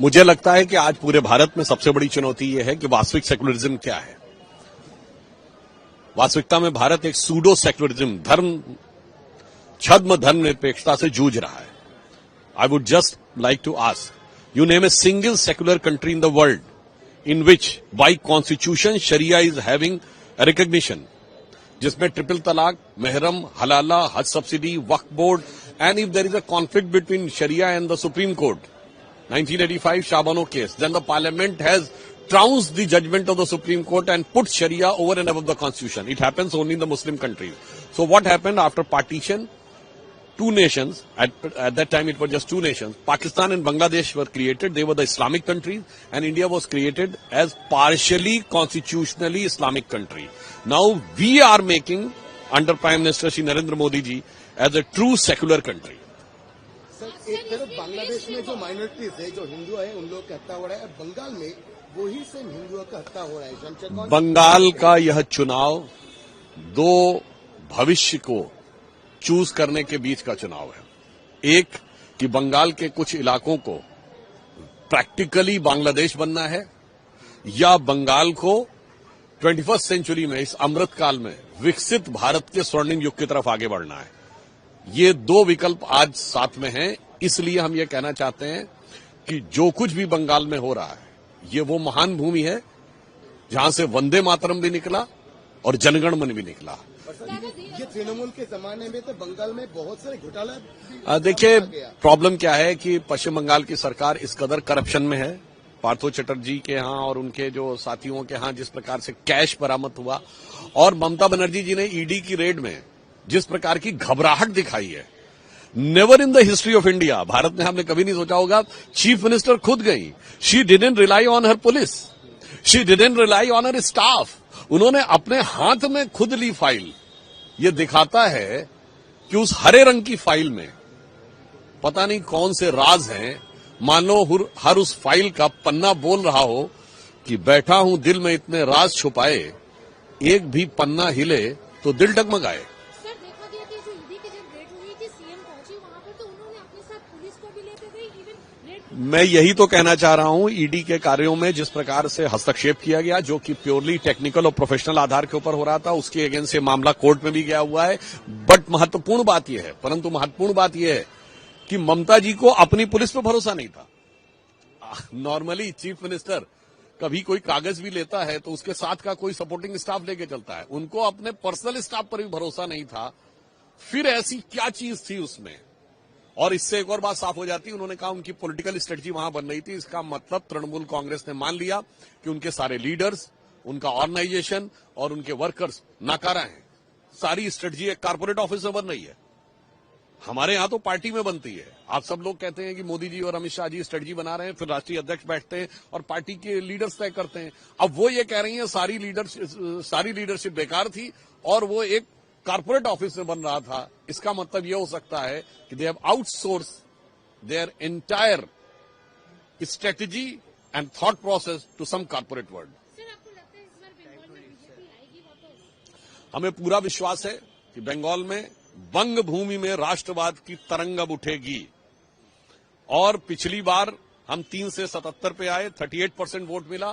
मुझे लगता है कि आज पूरे भारत में सबसे बड़ी चुनौती यह है कि वास्तविक सेकुलरिज्म क्या है। वास्तविकता में भारत एक सूडो सेकुलरिज्म छद्म धर्मनिरपेक्षता से जूझ रहा है। I would just like to ask, you name a single secular country in the world in which by constitution Sharia is having a recognition, जिसमें ट्रिपल तलाक, महरम, हलाला, हज subsidy, Waqf board, and if there is a conflict between Sharia and the Supreme Court, 1985 Shabano case, then the Parliament has trounced the judgment of the Supreme Court and put Sharia over and above the Constitution. It happens only in the Muslim countries. So what happened after partition? Two nations, at that time it was just two nations, Pakistan and Bangladesh were created. They were the Islamic countries, and India was created as partially constitutionally Islamic country. Now we are making, under Prime Minister Shri Narendra Modi ji, as a true secular country. Sir, एक तरफ बांग्लादेश में जो minorities है, जो हिंदू है, उन लोगों का हत्या हो रहा है, बंगाल में वही से हिंदुओं का हत्या हो रहा है। बंगाल का यह चुनाव दो भविष्य को चूज करने के बीच का चुनाव है। एक कि बंगाल के कुछ इलाकों को प्रैक्टिकली बांग्लादेश बनना है, या बंगाल को 21st सेंचुरी में, इस अमृत काल में विकसित भारत के स्वर्णिम युग की तरफ आगे बढ़ना है। ये दो विकल्प आज साथ में हैं। इसलिए हम ये कहना चाहते हैं कि जो कुछ भी बंगाल में हो रहा है, ये वो महान भूमि है जहां से वंदे मातरम भी निकला और जनगण मन भी निकला। ये तृणमूल के जमाने में तो बंगाल में बहुत सारे घोटाला। देखिए, प्रॉब्लम क्या है कि पश्चिम बंगाल की सरकार इस कदर करप्शन में है। पार्थो चटर्जी के यहां और उनके जो साथियों के यहां जिस प्रकार से कैश बरामद हुआ, और ममता बनर्जी जी ने ईडी की रेड में जिस प्रकार की घबराहट दिखाई है, never in the history of India, Bharat में हमने कभी नहीं सोचा होगा। चीफ मिनिस्टर खुद गई, she didn't rely on her police, she didn't rely on her staff, उन्होंने अपने हाथ में खुद ली फाइल। ये दिखाता है कि उस हरे रंग की फाइल में पता नहीं कौन से राज हैं। मान लो हर उस फाइल का पन्ना बोल रहा हो कि बैठा हूं दिल में इतने राज छुपाए, एक भी पन्ना हिले तो दिल डगमगाए। सर, देखा गया कि जो ईडी की जब रेड हुई थी, सीएम पहुंची वहां पर, तो उन्होंने अपने साथ पुलिस को भी लेते गए, इवन रेड। मैं यही तो कहना चाह रहा हूं, ईडी के कार्यों में जिस प्रकार से हस्तक्षेप किया गया, जो कि प्योरली टेक्निकल और प्रोफेशनल आधार के ऊपर हो रहा था, उसके अगेंस्ट से मामला कोर्ट में भी गया हुआ है। बट महत्वपूर्ण बात यह है कि ममता जी को अपनी पुलिस पर भरोसा नहीं था। नॉर्मली चीफ मिनिस्टर कभी कोई कागज भी लेता है तो उसके साथ का कोई सपोर्टिंग स्टाफ लेके चलता है, उनको अपने पर्सनल स्टाफ पर भी भरोसा नहीं था। फिर ऐसी क्या चीज थी उसमें, और इससे एक और बात साफ हो जाती है। उन्होंने कहा उनकी पॉलिटिकल स्ट्रेटजी वहां बन रही थी। इसका मतलब तृणमूल कांग्रेस ने मान लिया कि उनके सारे लीडर्स, उनका ऑर्गेनाइजेशन और उनके वर्कर्स नाकारा हैं। सारी स्ट्रेटजी एक कारपोरेट ऑफिस में बन रही है। हमारे यहां तो पार्टी में बनती है। आप सब लोग कहते हैं कि मोदी जी और अमित शाह जी स्ट्रेटजी बना रहे हैं, फिर राष्ट्रीय अध्यक्ष बैठते हैं और पार्टी के लीडर्स तय करते हैं। अब वो ये कह रही हैं सारी लीडरशिप बेकार थी और वो एक कारपोरेट ऑफिस में बन रहा था। इसका मतलब यह हो सकता है कि they have outsource their entire strategy and thought process to some corporate world. Sir, आपको लगता है इस बार बंगाल में बीजेपी आएगी वापस? हमें पूरा विश्वास है कि बंगाल में बंग भूमि में राष्ट्रवाद की तरंग अब उठेगी। और पिछली बार हम 3 से 77 पे आए, 38% वोट मिला,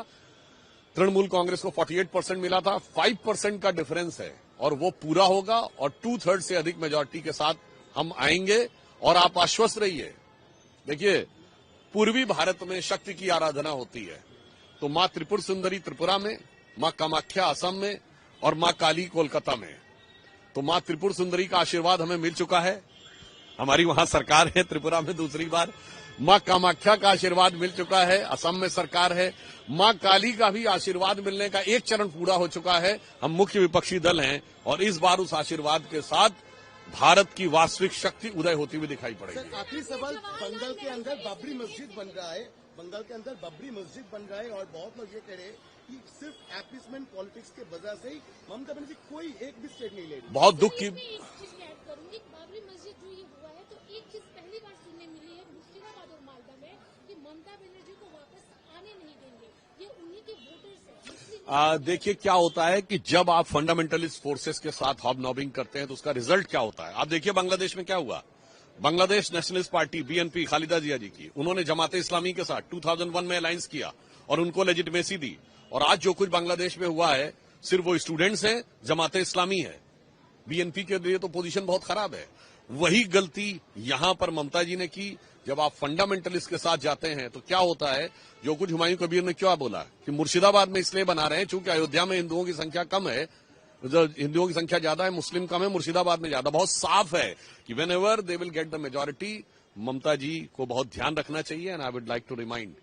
तृणमूल कांग्रेस को 48% मिला था। 5% का डिफरेंस है और वो पूरा होगा और 2/3 से अधिक मेजॉरिटी के साथ हम आएंगे। और आप आश्वस्त रहिए, देखिए, पूर्वी भारत में शक्ति की आराधना होती है, तो मां त्रिपुर सुंदरी त्रिपुरा में, मां कामाख्या असम में और मां काली कोलकाता में। तो मां त्रिपुर सुंदरी का आशीर्वाद हमें मिल चुका है, हमारी वहां सरकार है त्रिपुरा में दूसरी बार। मां कामाख्या का आशीर्वाद मिल चुका है, असम में सरकार है। मां काली का भी आशीर्वाद मिलने का एक चरण पूरा हो चुका है, हम मुख्य विपक्षी दल हैं और इस बार उस आशीर्वाद के साथ भारत की वास्तविक शक्ति उदय होती हुई दिखाई पड़ेगी। आखिरी सवाल, बंगाल के अंदर बाबरी मस्जिद बन रहा है, बंगाल के अंदर बाबरी मस्जिद बन रहा है और बहुत लोग ये कह रहे हैं कि सिर्फ एपीसमेंट पॉलिटिक्स की वजह से ही ममता बनर्जी कोई एक भी स्टेप नहीं ले रही। बहुत दुख की करूंगी, बाबरी मस्जिद जो ये हुआ है, तो एक चीज पहली बार सुनने मिली है मुर्शिदाबाद और मालदा में कि ममता बनर्जी को वापस आने नहीं देंगे, ये उन्हीं के वोटर्स हैं। देखिए क्या होता है कि जब आप फंडामेंटलिस्ट फोर्सेस के साथ हॉबनॉबिंग करते हैं तो उसका रिजल्ट क्या होता है। आप देखिए बांग्लादेश में क्या हुआ, Bangladesh Nationalist Party BNP Khaleda Zia ji की, उन्होंने जमाते इस्लामी के साथ 2001 में अलायंस किया और उनको लेजिटिमेसी दी। और आज जो कुछ बांग्लादेश में हुआ है सिर्फ वो स्टूडेंट्स हैं, जमाते इस्लामी है। बीएनपी के लिए तो पोजीशन बहुत खराब है। वही गलती यहां पर ममता जी ने की। जब आप फंडामेंटलिस्ट के साथ जाते हैं तो क्या होता है, जो कुछ हुमायूं कबीर ने क्या बोला कि मुर्शिदाबाद में इसलिए बना रहे हैं चूंकि अयोध्या में हिंदुओं की संख्या कम है, हिंदुओं की संख्या ज्यादा है, मुस्लिम कम है, मुर्शिदाबाद में ज्यादा। बहुत साफ है कि whenever they will get the majority, Mamata ji को बहुत ध्यान रखना चाहिए। And I would like to remind,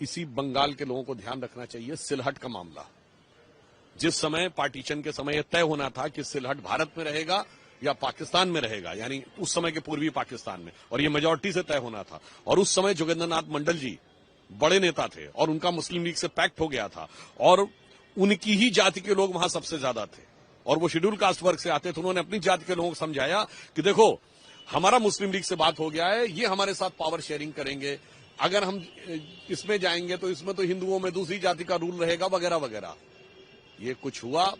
इसी बंगाल के लोगों को ध्यान रखना चाहिए सिलहट का मामला। जिस समय पार्टीशन के समय यह तय होना था कि सिलहट भारत में रहेगा या पाकिस्तान में रहेगा, यानी उस समय के पूर्वी पाकिस्तान में, और ये मेजोरिटी से तय होना था। और उस समय जोगेंद्रनाथ मंडल जी बड़े नेता थे और उनका मुस्लिम लीग से पैक्ट हो गया था और उनकी ही जाति के लोग वहां सबसे ज्यादा थे और वो शेड्यूल कास्ट वर्ग से आते थे। उन्होंने अपनी जाति के लोगों को समझाया कि देखो हमारा मुस्लिम लीग से बात हो गया है, ये हमारे साथ पावर शेयरिंग करेंगे, अगर हम इसमें जाएंगे तो इसमें तो हिंदुओं में दूसरी जाति का रूल रहेगा वगैरह वगैरह। ये कुछ हुआ।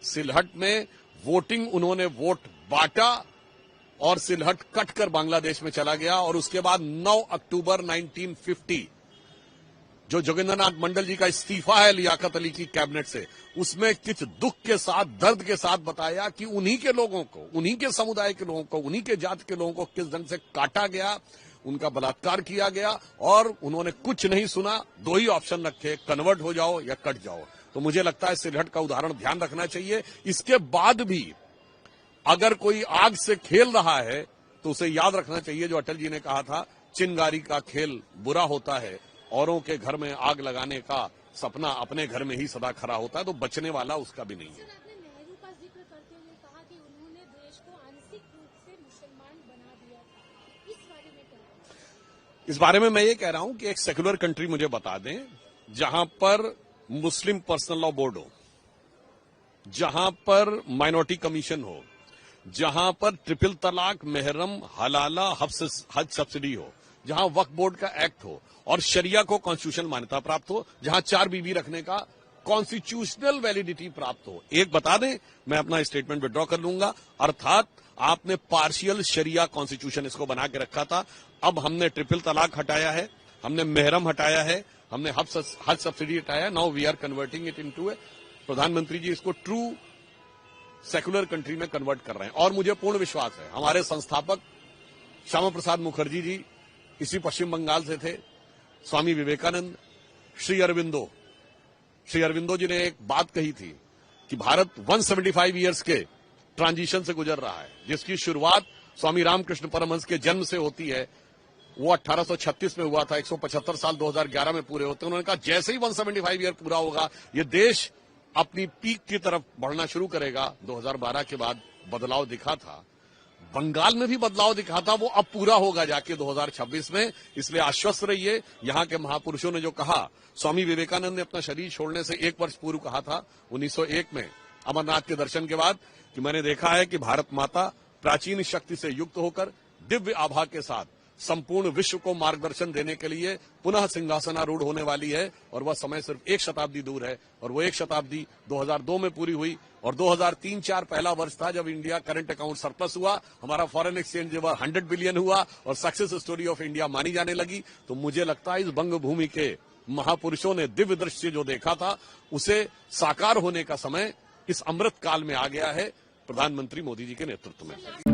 सिलहट में वोटिंग, उन्होंने वोट बांटा और सिलहट कटकर बांग्लादेश में चला गया। और उसके बाद 9 अक्टूबर 1950 जो जोगेंद्रनाथ मंडल जी का इस्तीफा है लियाकत अली की कैबिनेट से, उसमें किस दुख के साथ, दर्द के साथ बताया कि उन्हीं के लोगों को, उन्हीं के समुदाय के लोगों को, उन्हीं के जाति के लोगों को किस ढंग से काटा गया, उनका बलात्कार किया गया। और उन्होंने कुछ नहीं सुना, दो ही ऑप्शन रखे, कन्वर्ट हो जाओ या कट जाओ। तो मुझे लगता है सिलहट का उदाहरण ध्यान रखना चाहिए। इसके बाद भी अगर कोई आग से खेल रहा है तो उसे याद रखना चाहिए जो अटल जी ने कहा था, चिंगारी का खेल बुरा होता है, औरों के घर में आग लगाने का सपना अपने घर में ही सदा खरा होता है। तो बचने वाला उसका भी नहीं है। आपने नेहरू का जिक्र करते हुए कहा कि उन्होंने देश को आंशिक रूप से मुसलमान बना दिया था, इस बारे में क्या? इस बारे में मैं ये कह रहा हूं कि एक सेक्युलर कंट्री मुझे बता दें जहां पर मुस्लिम पर्सनल लॉ बोर्ड हो, जहां पर माइनॉरिटी कमीशन हो, जहां पर ट्रिपल तलाक, मेहरम, हलाला, हज सब्सिडी हो, जहां वक्फ बोर्ड का एक्ट हो और शरिया को कॉन्स्टिट्यूशनल मान्यता प्राप्त हो, जहां 4 बीबी रखने का कॉन्स्टिट्यूशनल वैलिडिटी प्राप्त हो। एक बता दें, मैं अपना स्टेटमेंट विड्रॉ कर लूंगा, अर्थात आपने पार्शियल शरिया कॉन्स्टिट्यूशन इसको बना के रखा था। अब हमने ट्रिपल तलाक हटाया है, हमने मेहरम हटाया है, हमने हज सब्सिडी हटाया। Now we are converting it into a, प्रधानमंत्री जी इसको ट्रू सेकुलर कंट्री में कन्वर्ट कर रहे हैं। और मुझे पूर्ण विश्वास है, हमारे संस्थापक श्यामा प्रसाद मुखर्जी जी इसी पश्चिम बंगाल से थे, स्वामी विवेकानंद, श्री अरविंदो जी ने एक बात कही थी कि भारत 175 ईयर्स के ट्रांजिशन से गुजर रहा है, जिसकी शुरुआत स्वामी रामकृष्ण परमहंस के जन्म से होती है। वो 1836 में हुआ था, 175 साल 2011 में पूरे होते हैं। उन्होंने कहा जैसे ही 175 ईयर पूरा होगा ये देश अपनी पीक की तरफ बढ़ना शुरू करेगा। 2012 के बाद बदलाव दिखा था, बंगाल में भी बदलाव दिखा था, वो अब पूरा होगा जाके 2026 में। इसलिए आश्वस्त रहिए। यहाँ के महापुरुषों ने जो कहा, स्वामी विवेकानंद ने अपना शरीर छोड़ने से 1 वर्ष पूर्व कहा था 1901 में अमरनाथ के दर्शन के बाद कि मैंने देखा है कि भारत माता प्राचीन शक्ति से युक्त होकर दिव्य आभा के साथ संपूर्ण विश्व को मार्गदर्शन देने के लिए पुनः सिंहासनारूढ़ होने वाली है। और वह समय सिर्फ 1 शताब्दी दूर है और वो 1 शताब्दी 2002 में पूरी हुई। और 2003-04 पहला वर्ष था जब इंडिया करंट अकाउंट सरप्लस हुआ, हमारा फॉरेन एक्सचेंज 100 बिलियन हुआ और सक्सेस स्टोरी ऑफ इंडिया मानी जाने लगी। तो मुझे लगता है इस बंग भूमि के महापुरुषों ने दिव्य दृश्य जो देखा था उसे साकार होने का समय इस अमृत काल में आ गया है प्रधानमंत्री मोदी जी के नेतृत्व में।